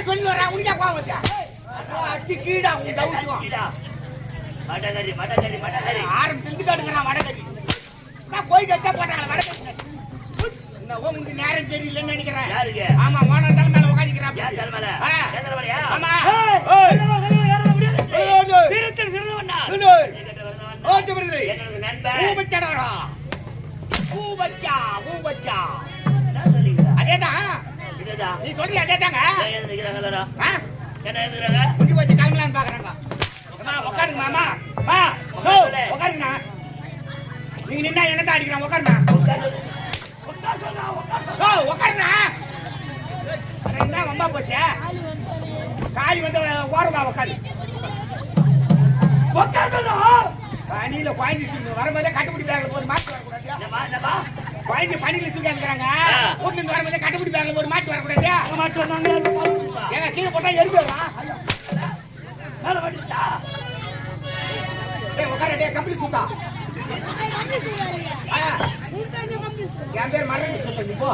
சொல்லி வரா உனக்கே கோவம் வந்தா அடிச்சு கீடா உன் டவுட் மடகரி ஆரம்பத்துல காட்டுங்கறான் வடகரி நான் போய் கட்ட போட்டாங்க வடகரி என்ன உங்களுக்கு நேரம் தெரியலன்னு நினைக்கிறேன் யாருக்கு ஆமா ஓன தல மேல உட்கார்ந்திருக்கான் யார் தல மேல கேந்திரவளையா ஆமா வீரத்தில் சிறந்தவனா ஓட்டு வருது என்னோட நண்பன் பூபச்சடா பூபச்சா என்ன சொல்றீங்க அதேதான் இதா நீ சொல்றியா அதேதாங்க என்ன நிக்கிறாங்களா என்ன எழுதுறாங்க குடி வச்சு கிளம்பலான்னு பாக்குறாங்க அம்மா உட்காருங்க மாமா மா உட்காருங்க நீங்க நின்னா என்ன தான் அடிக்கிறான் உட்காருங்க உட்காருங்க என்ன வம்பா போச்சு காலி வந்து ஓரமா உட்காரு பனியில குழந்தை வரும்போதே கட்டுப்பிடி பேக்ல போது மாட்டு வரக்கூடாது குழந்தை பனியில தூக்கி அனுக்கிறாங்க வீட்டுல இருந்து வரும்போதே கட்டுப்பிடி பேக்ல போது மாட்டு வரக்கூடாது ஏங்க கீழே போட்டா எரிஞ்சிடலாம் உட்கார கம்பளி சுத்தா என் பேர் மரணி சொல்ல போ